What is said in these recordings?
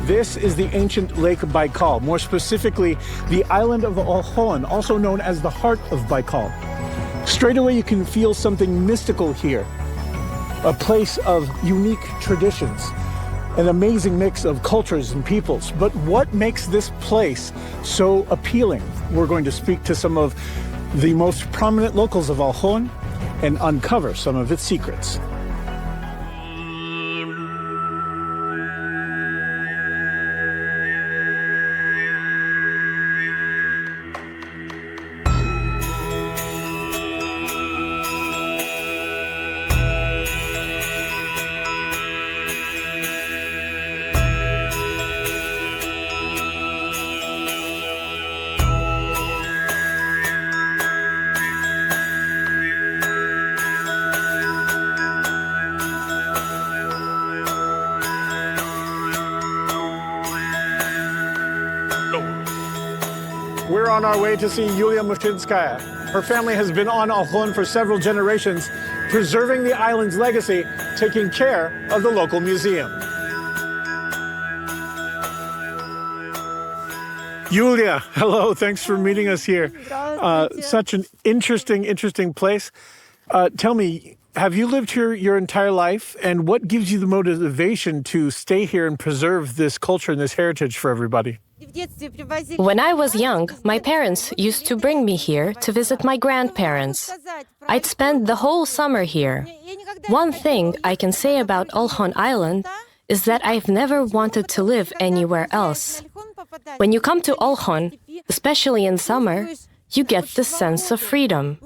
This is the ancient Lake Baikal, more specifically, the island of Olkhon, also known as the heart of Baikal. Straight away, you can feel something mystical here, a place of unique traditions, an amazing mix of cultures and peoples. But what makes this place so appealing? We're going to speak to some of the most prominent locals of Olkhon and uncover some of its secrets. We're on our way to see Yulia Mushinskaya. Her family has been on Olkhon for several generations, preserving the island's legacy, taking care of the local museum. Yulia, hello, thanks for meeting us here. Such an interesting place. Tell me, have you lived here your entire life, and what gives you the motivation to stay here and preserve this culture and this heritage for everybody? When I was young, my parents used to bring me here to visit my grandparents. I'd spend the whole summer here. One thing I can say about Olkhon Island is that I've never wanted to live anywhere else. When you come to Olkhon, especially in summer, you get this sense of freedom.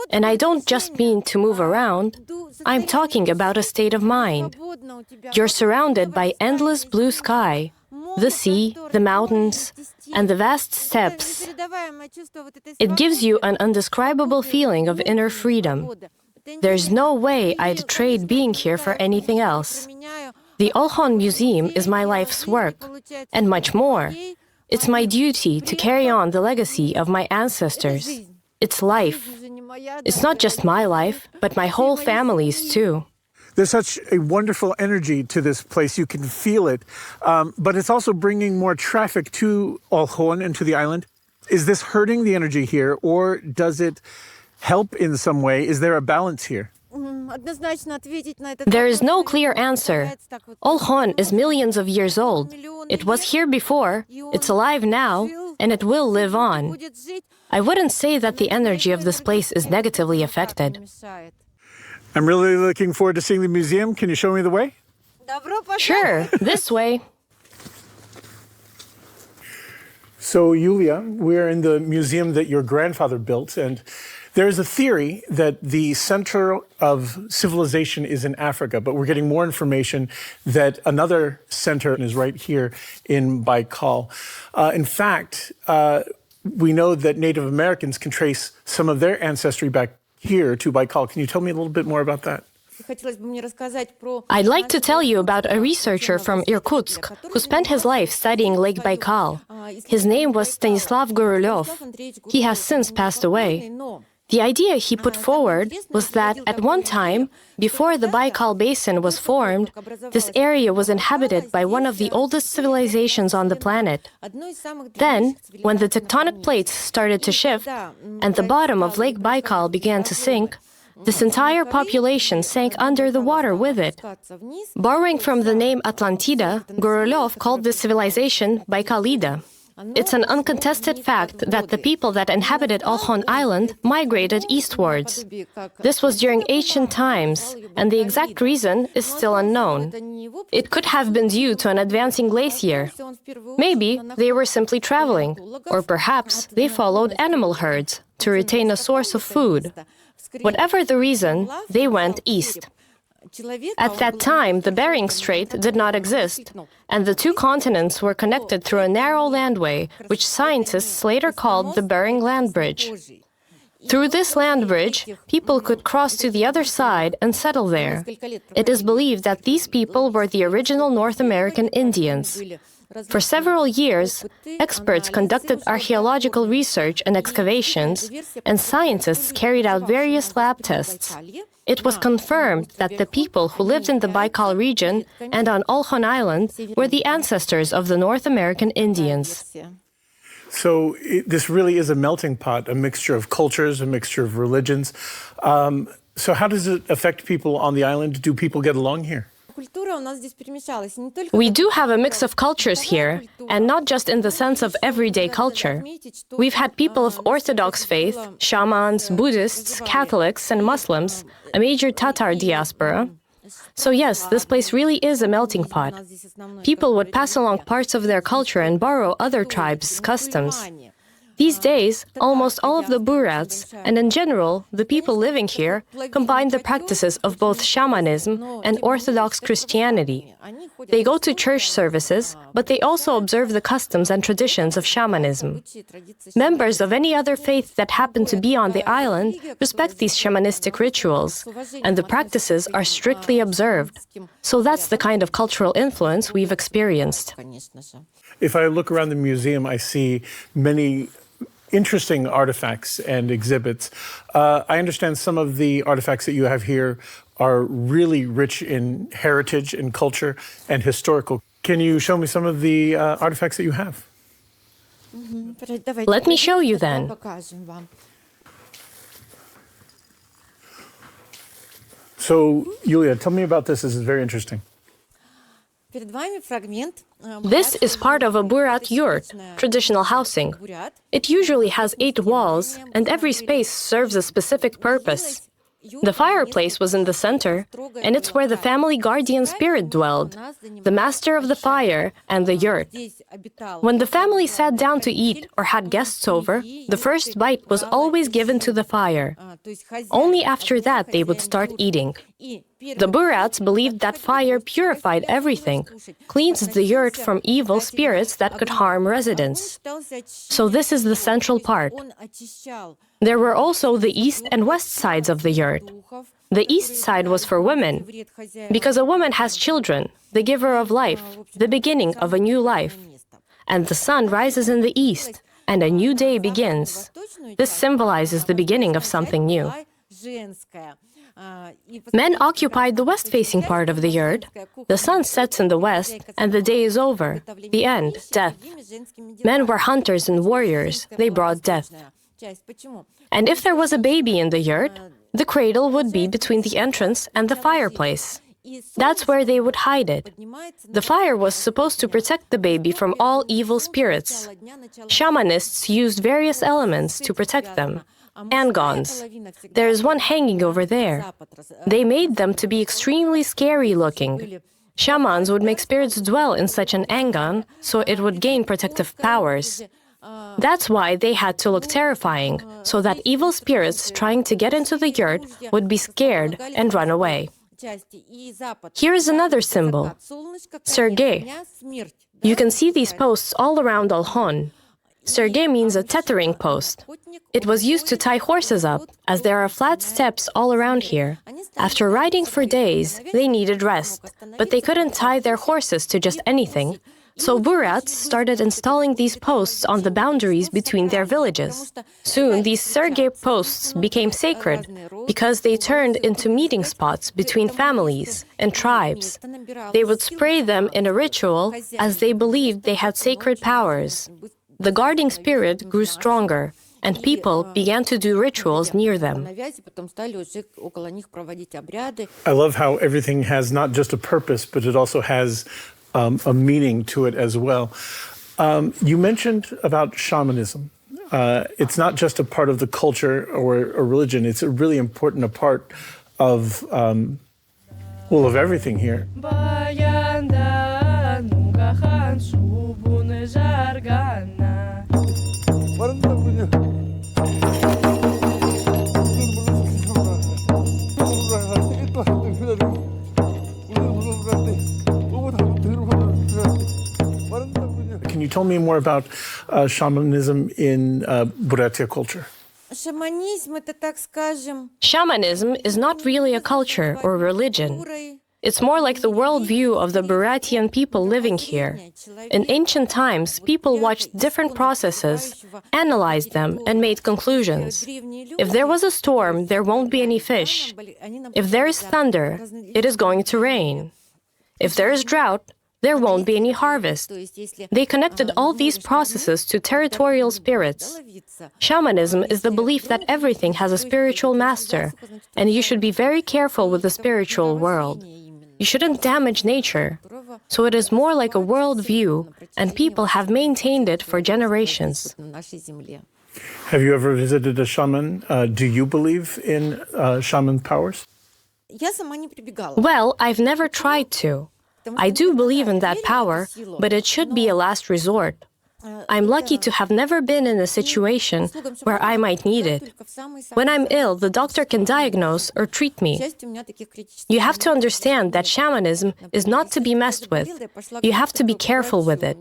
And I don't just mean to move around, I'm talking about a state of mind. You're surrounded by endless blue sky, the sea, the mountains, and the vast steppes. It gives you an indescribable feeling of inner freedom. There's no way I'd trade being here for anything else. The Olkhon Museum is my life's work, and much more. It's my duty to carry on the legacy of my ancestors. It's life. It's not just my life, but my whole family's too. There's such a wonderful energy to this place. You can feel it. But it's also bringing more traffic to Olkhon and to the island. Is this hurting the energy here, or does it help in some way? Is there a balance here? There is no clear answer. Olkhon is millions of years old. It was here before, it's alive now, and it will live on. I wouldn't say that the energy of this place is negatively affected. I'm really looking forward to seeing the museum. Can you show me the way? Sure, this way. So, Yulia, we're in the museum that your grandfather built, and there is a theory that the center of civilization is in Africa, but we're getting more information that another center is right here in Baikal. In fact, we know that Native Americans can trace some of their ancestry back here to Baikal. Can you tell me a little bit more about that? I'd like to tell you about a researcher from Irkutsk who spent his life studying Lake Baikal. His name was Stanislav Gurulev. He has since passed away. The idea he put forward was that at one time, before the Baikal Basin was formed, this area was inhabited by one of the oldest civilizations on the planet. Then, when the tectonic plates started to shift and the bottom of Lake Baikal began to sink, this entire population sank under the water with it. Borrowing from the name Atlantida, Gurulev called this civilization Baikalida. It's an uncontested fact that the people that inhabited Olkhon Island migrated eastwards. This was during ancient times, and the exact reason is still unknown. It could have been due to an advancing glacier. Maybe they were simply traveling, or perhaps they followed animal herds to retain a source of food. Whatever the reason, they went east. At that time, the Bering Strait did not exist, and the two continents were connected through a narrow landway, which scientists later called the Bering Land Bridge. Through this land bridge, people could cross to the other side and settle there. It is believed that these people were the original North American Indians. For several years, experts conducted archaeological research and excavations, and scientists carried out various lab tests. It was confirmed that the people who lived in the Baikal region and on Olkhon Island were the ancestors of the North American Indians. So this really is a melting pot, a mixture of cultures, a mixture of religions. So how does it affect people on the island? Do people get along here? We do have a mix of cultures here, and not just in the sense of everyday culture. We've had people of Orthodox faith, shamans, Buddhists, Catholics, and Muslims, a major Tatar diaspora. So yes, this place really is a melting pot. People would pass along parts of their culture and borrow other tribes' customs. These days, almost all of the Buryats, and in general, the people living here, combine the practices of both shamanism and Orthodox Christianity. They go to church services, but they also observe the customs and traditions of shamanism. Members of any other faith that happen to be on the island respect these shamanistic rituals, and the practices are strictly observed. So that's the kind of cultural influence we've experienced. If I look around the museum, I see many interesting artifacts and exhibits. I understand some of the artifacts that you have here are really rich in heritage and culture and historical. Can you show me some of the artifacts that you have? Let me show you then. So, Yulia, tell me about this. This is very interesting. This is part of a Buryat yurt, traditional housing. It usually has 8 walls, and every space serves a specific purpose. The fireplace was in the center, and it's where the family guardian spirit dwelled, the master of the fire and the yurt. When the family sat down to eat or had guests over, the first bite was always given to the fire. Only after that they would start eating. The Buryats believed that fire purified everything, cleansed the yurt from evil spirits that could harm residents. So this is the central part. There were also the east and west sides of the yurt. The east side was for women, because a woman has children, the giver of life, the beginning of a new life. And the sun rises in the east, and a new day begins. This symbolizes the beginning of something new. Men occupied the west-facing part of the yurt. The sun sets in the west, and the day is over. The end, death. Men were hunters and warriors. They brought death. And if there was a baby in the yurt, the cradle would be between the entrance and the fireplace. That's where they would hide it. The fire was supposed to protect the baby from all evil spirits. Shamanists used various elements to protect them. Angons. There is one hanging over there. They made them to be extremely scary looking. Shamans would make spirits dwell in such an angon, so it would gain protective powers. That's why they had to look terrifying, so that evil spirits trying to get into the yurt would be scared and run away. Here is another symbol, Sergei. You can see these posts all around Olkhon. Sergei means a tethering post. It was used to tie horses up, as there are flat steps all around here. After riding for days, they needed rest, but they couldn't tie their horses to just anything. So Buryats started installing these posts on the boundaries between their villages. Soon, these Sergei posts became sacred because they turned into meeting spots between families and tribes. They would spray them in a ritual as they believed they had sacred powers. The guarding spirit grew stronger, and people began to do rituals near them. I love how everything has not just a purpose, but it also has a meaning to it as well. You mentioned about shamanism. It's not just a part of the culture or a religion. It's a really important part of, of everything here. Can you tell me more about shamanism in Buryatia culture? Shamanism is not really a culture or religion. It's more like the worldview of the Buryatian people living here. In ancient times, people watched different processes, analyzed them, and made conclusions. If there was a storm, there won't be any fish. If there is thunder, it is going to rain. If there is drought, there won't be any harvest. They connected all these processes to territorial spirits. Shamanism is the belief that everything has a spiritual master, and you should be very careful with the spiritual world. You shouldn't damage nature. So it is more like a worldview, and people have maintained it for generations. Have you ever visited a shaman? Do you believe in shaman powers? Well, I've never tried to. I do believe in that power, but it should be a last resort. I'm lucky to have never been in a situation where I might need it. When I'm ill, the doctor can diagnose or treat me. You have to understand that shamanism is not to be messed with. You have to be careful with it.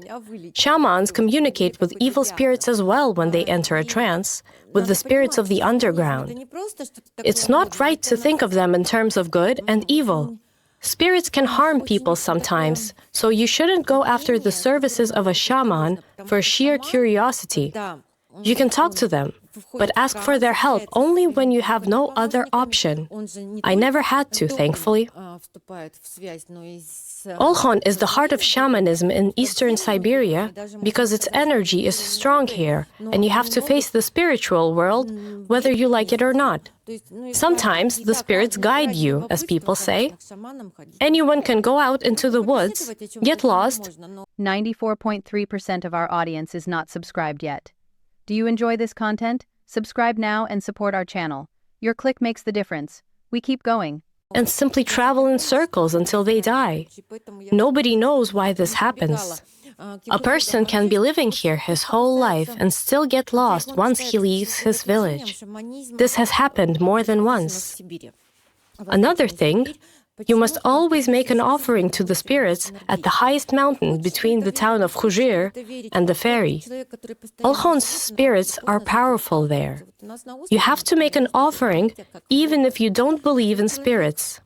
Shamans communicate with evil spirits as well when they enter a trance, with the spirits of the underground. It's not right to think of them in terms of good and evil. Spirits can harm people sometimes, so you shouldn't go after the services of a shaman for sheer curiosity. You can talk to them, but ask for their help only when you have no other option. I never had to, thankfully. Olkhon is the heart of shamanism in eastern Siberia because its energy is strong here, and you have to face the spiritual world whether you like it or not. Sometimes the spirits guide you, as people say. Anyone can go out into the woods, get lost. 94.3% of our audience is not subscribed yet. Do you enjoy this content? Subscribe now and support our channel. Your click makes the difference. We keep going. And simply travel in circles until they die. Nobody knows why this happens. A person can be living here his whole life and still get lost once he leaves his village. This has happened more than once. Another thing, you must always make an offering to the spirits at the highest mountain between the town of Khujir and the ferry. Olkhon's spirits are powerful there. You have to make an offering even if you don't believe in spirits.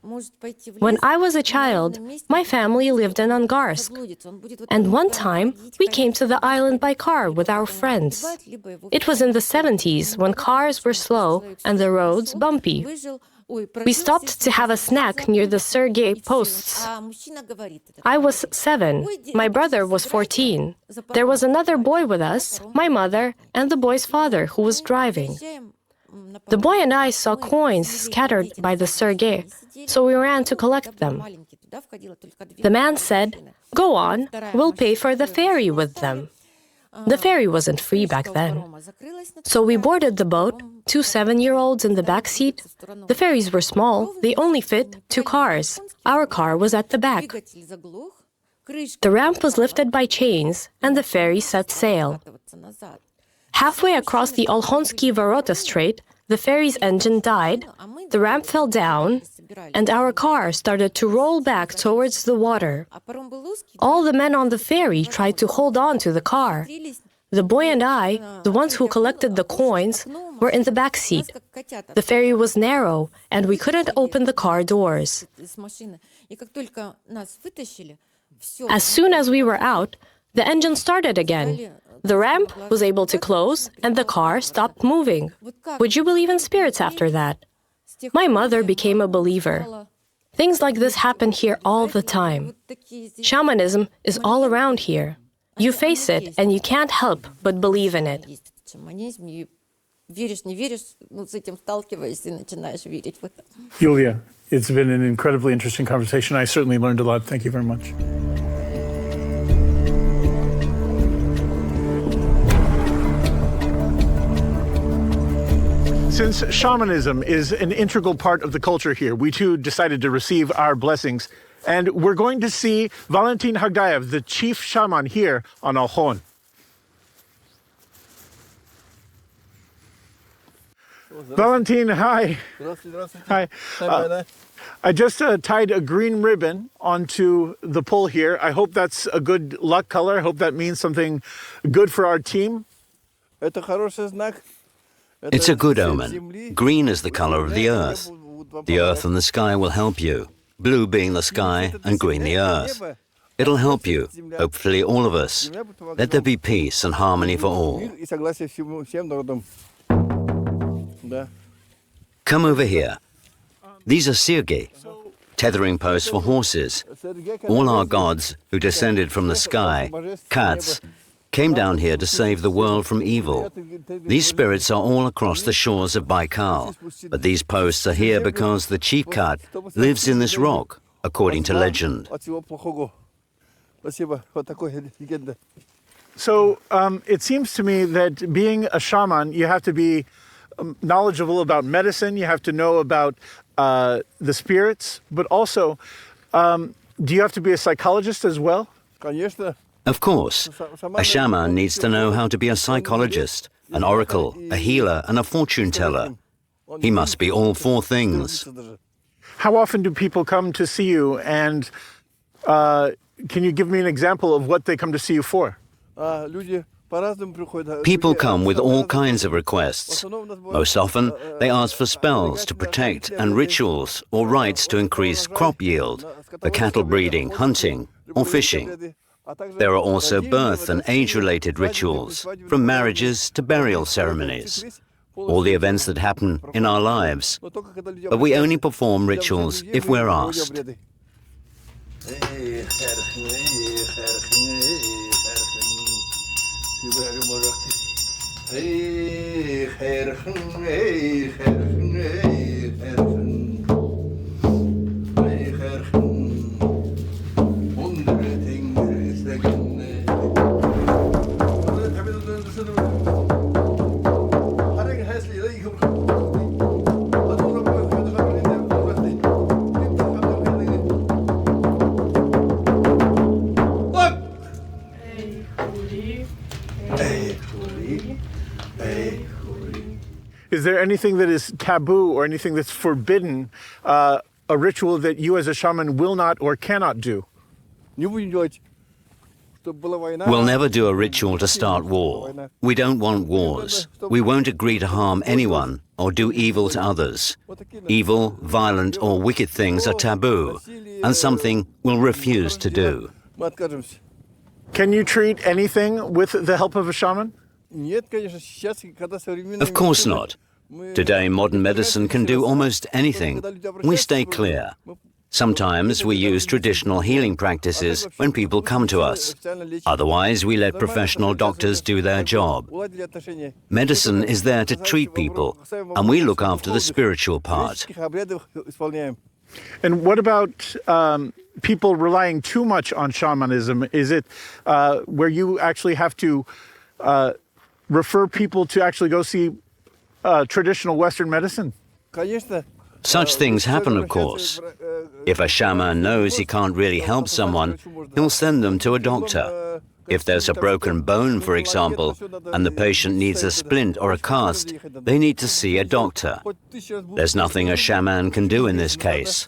When I was a child, my family lived in Angarsk. And one time, we came to the island by car with our friends. It was in the 70s when cars were slow and the roads bumpy. We stopped to have a snack near the Sergei posts. I was 7. My brother was 14. There was another boy with us, my mother, and the boy's father who was driving. The boy and I saw coins scattered by the Sergei, so we ran to collect them. The man said, "Go on, we'll pay for the ferry with them." The ferry wasn't free back then. So we boarded the boat, 2 7-year-olds in the back seat. The ferries were small, they only fit 2 cars. Our car was at the back. The ramp was lifted by chains, and the ferry set sail. Halfway across the Olkhonsky Vorota Strait, the ferry's engine died, the ramp fell down, and our car started to roll back towards the water. All the men on the ferry tried to hold on to the car. The boy and I, the ones who collected the coins, were in the back seat. The ferry was narrow, and we couldn't open the car doors. As soon as we were out, the engine started again. The ramp was able to close, and the car stopped moving. Would you believe in spirits after that? My mother became a believer. Things like this happen here all the time. Shamanism is all around here. You face it, and you can't help but believe in it. Yulia, it's been an incredibly interesting conversation. I certainly learned a lot. Thank you very much. Since shamanism is an integral part of the culture here, we too decided to receive our blessings. And we're going to see Valentin Hagdayev, the chief shaman here on Olkhon. Valentin, hi. Hi. I just tied a green ribbon onto the pole here. I hope that's a good luck color. I hope that means something good for our team. It's a good omen. Green is the color of the earth. The earth and the sky will help you. blue being the sky and green the earth. It'll help you, hopefully all of us. Let there be peace and harmony for all. Come over here. These are sirgi, tethering posts for horses. All our gods, who descended from the sky, cats, came down here to save the world from evil. These spirits are all across the shores of Baikal, but these posts are here because the chief cat lives in this rock, according to legend. So it seems to me that being a shaman, you have to be knowledgeable about medicine, you have to know about the spirits, but also, do you have to be a psychologist as well? Of course, a shaman needs to know how to be a psychologist, an oracle, a healer, and a fortune teller. He must be all four things. How often do people come to see you, and can you give me an example of what they come to see you for? People come with all kinds of requests. Most often, they ask for spells to protect and rituals or rites to increase crop yield, for cattle breeding, hunting, or fishing. There are also birth and age-related rituals, from marriages to burial ceremonies, all the events that happen in our lives. But we only perform rituals if we're asked. Is there anything that is taboo or anything that's forbidden, a ritual that you as a shaman will not or cannot do? We'll never do a ritual to start war. We don't want wars. We won't agree to harm anyone or do evil to others. Evil, violent, or wicked things are taboo, and something we'll refuse to do. Can you treat anything with the help of a shaman? Of course not. Today, modern medicine can do almost anything. We stay clear. Sometimes we use traditional healing practices when people come to us. Otherwise, we let professional doctors do their job. Medicine is there to treat people, and we look after the spiritual part. And what about people relying too much on shamanism? Is it where you actually have to refer people to actually go see traditional Western medicine? Such things happen, of course. If a shaman knows he can't really help someone, he'll send them to a doctor. If there's a broken bone, for example, and the patient needs a splint or a cast, they need to see a doctor. There's nothing a shaman can do in this case.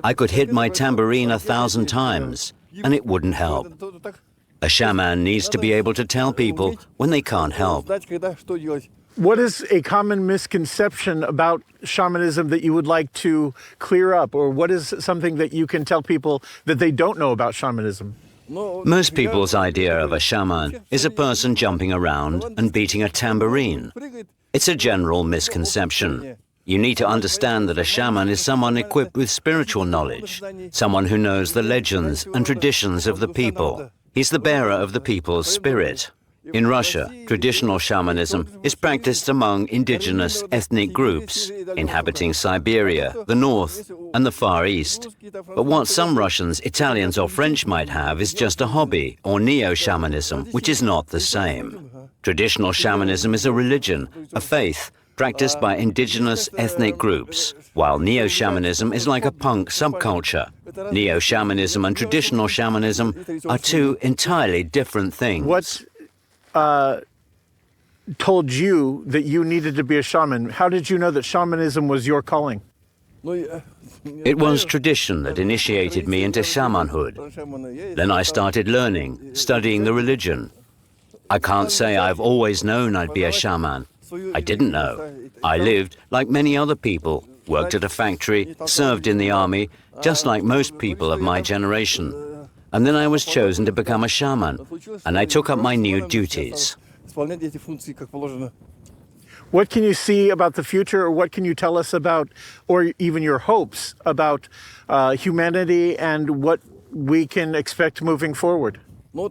I could hit my tambourine 1,000 times, and it wouldn't help. A shaman needs to be able to tell people when they can't help. What is a common misconception about shamanism that you would like to clear up? Or what is something that you can tell people that they don't know about shamanism? Most people's idea of a shaman is a person jumping around and beating a tambourine. It's a general misconception. You need to understand that a shaman is someone equipped with spiritual knowledge, someone who knows the legends and traditions of the people. He's the bearer of the people's spirit. In Russia, traditional shamanism is practiced among indigenous ethnic groups inhabiting Siberia, the north, and the Far East. But what some Russians, Italians, or French might have is just a hobby or neo-shamanism, which is not the same. Traditional shamanism is a religion, a faith, practiced by indigenous ethnic groups, while neo-shamanism is like a punk subculture. Neo-shamanism and traditional shamanism are two entirely different things. What told you that you needed to be a shaman? How did you know that shamanism was your calling? It was tradition that initiated me into shamanhood. Then I started learning, studying the religion. I can't say I've always known I'd be a shaman. I didn't know. I lived, like many other people, worked at a factory, served in the army, just like most people of my generation. And then I was chosen to become a shaman, and I took up my new duties. What can you see about the future, or what can you tell us about, or even your hopes about humanity and what we can expect moving forward?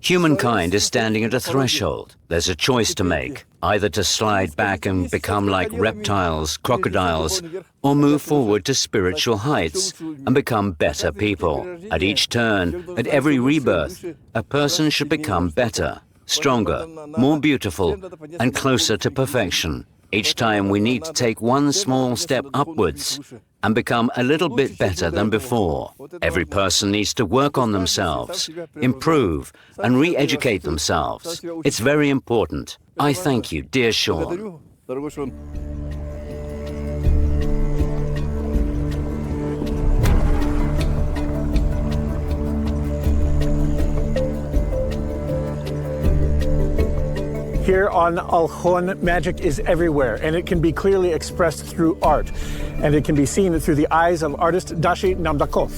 Humankind is standing at a threshold. There's a choice to make, either to slide back and become like reptiles, crocodiles, or move forward to spiritual heights and become better people. At each turn, at every rebirth, a person should become better, stronger, more beautiful, and closer to perfection. Each time we need to take one small step upwards and become a little bit better than before. Every person needs to work on themselves, improve, and re-educate themselves. It's very important. I thank you, dear Sean. Here on Alkhon, magic is everywhere, and it can be clearly expressed through art, and it can be seen through the eyes of artist Dashi Namdakov.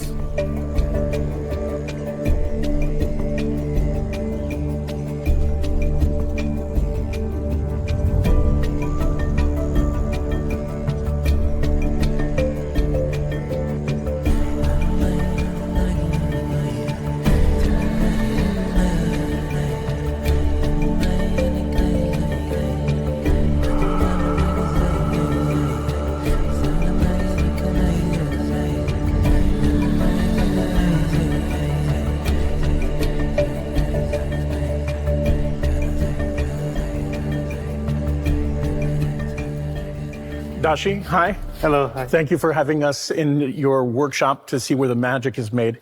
Dashi, hi. Hello. Hi. Thank you for having us in your workshop to see where the magic is made.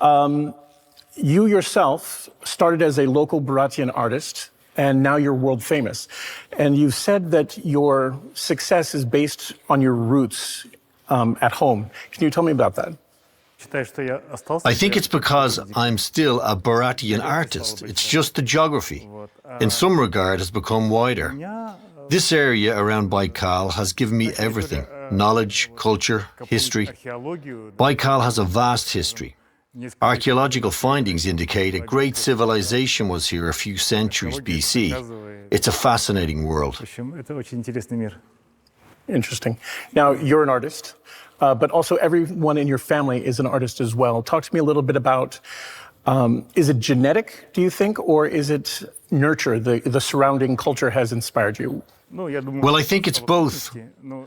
You yourself started as a local Buryatian artist, and now you're world famous. And you've said that your success is based on your roots at home. Can you tell me about that? I think it's because I'm still a Buryatian artist. It's just the geography. In some regard, has become wider. This area around Baikal has given me everything: knowledge, culture, history. Baikal has a vast history. Archaeological findings indicate a great civilization was here a few centuries BC. It's a fascinating world. Interesting. Now, you're an artist, but also everyone in your family is an artist as well. Talk to me a little bit about, is it genetic, do you think, or is it nurture? The surrounding culture has inspired you? Well, I think it's both,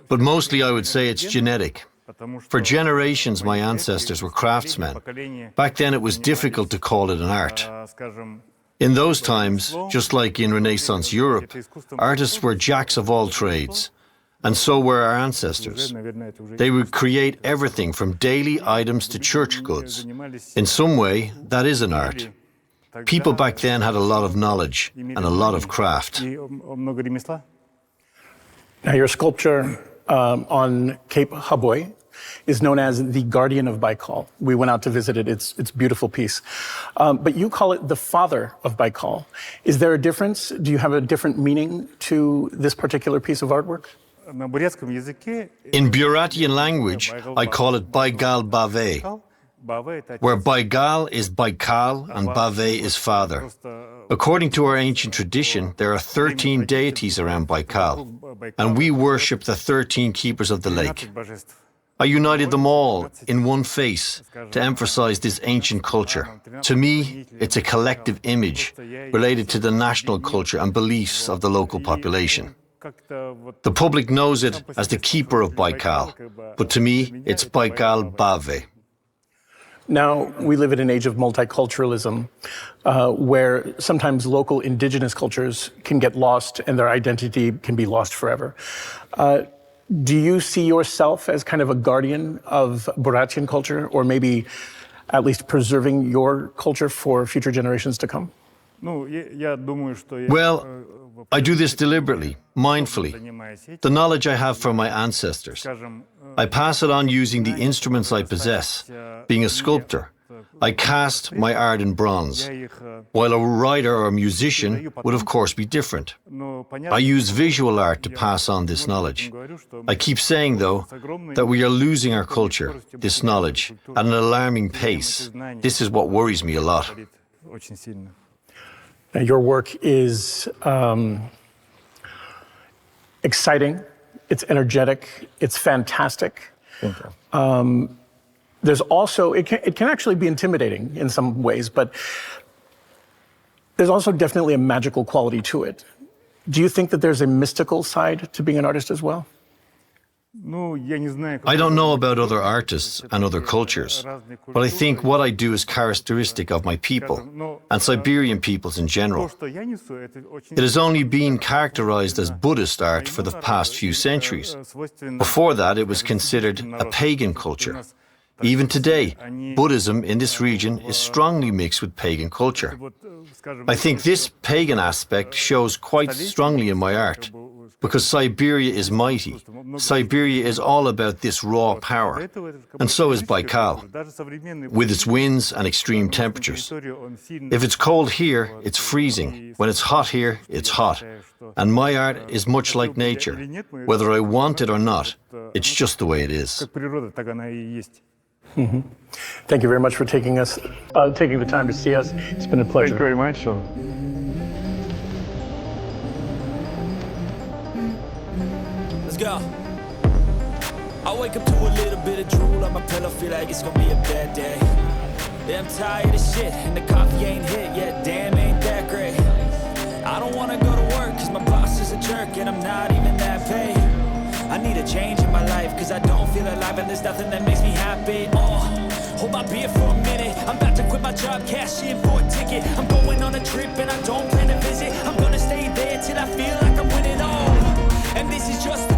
but mostly I would say it's genetic. For generations, my ancestors were craftsmen. Back then, it was difficult to call it an art. In those times, just like in Renaissance Europe, artists were jacks of all trades, and so were our ancestors. They would create everything from daily items to church goods. In some way, that is an art. People back then had a lot of knowledge and a lot of craft. Now, your sculpture on Cape Haboy is known as the Guardian of Baikal. We went out to visit it. It's a beautiful piece. But you call it the Father of Baikal. Is there a difference? Do you have a different meaning to this particular piece of artwork? In Buryatian language, I call it Baikal Bave, where Baikal is Baikal and Bave is father. According to our ancient tradition, there are 13 deities around Baikal, and we worship the 13 keepers of the lake. I united them all in one face to emphasize this ancient culture. To me, it's a collective image related to the national culture and beliefs of the local population. The public knows it as the keeper of Baikal, but to me, it's Baikal Bave. Now, we live in an age of multiculturalism, where sometimes local indigenous cultures can get lost and their identity can be lost forever. Do you see yourself as kind of a guardian of Buryatian culture, or maybe at least preserving your culture for future generations to come? Well, I do this deliberately, mindfully. The knowledge I have from my ancestors, I pass it on using the instruments I possess. Being a sculptor, I cast my art in bronze, while a writer or a musician would of course be different. I use visual art to pass on this knowledge. I keep saying, though, that we are losing our culture, this knowledge, at an alarming pace. This is what worries me a lot. Now, your work is exciting, it's energetic, it's fantastic. Thank you. There's also, it can actually be intimidating in some ways, but there's also definitely a magical quality to it. Do you think that there's a mystical side to being an artist as well? I don't know about other artists and other cultures, but I think what I do is characteristic of my people, and Siberian peoples in general. It has only been characterized as Buddhist art for the past few centuries. Before that, it was considered a pagan culture. Even today, Buddhism in this region is strongly mixed with pagan culture. I think this pagan aspect shows quite strongly in my art, because Siberia is mighty. Siberia is all about this raw power, and so is Baikal, with its winds and extreme temperatures. If it's cold here, it's freezing. When it's hot here, it's hot. And my art is much like nature. Whether I want it or not, it's just the way it is. Mm-hmm. Thank you very much for taking the time to see us. It's been a pleasure. Thank you very much. Let's go. I wake up to a little bit of drool on my pillow, feel like it's gonna be a bad day. Yeah, I'm tired of shit, and the coffee ain't hit yet, damn, ain't that great. I don't wanna go to work, cause my boss is a jerk, and I'm not even that paid. I need a change in my life, cause I don't feel alive, and there's nothing that makes me happy. Hold my beer for a minute, I'm about to quit my job, cash in for a ticket. I'm going on a trip, and I don't plan to visit. I'm gonna stay there till I feel like I'm winning all. And this is just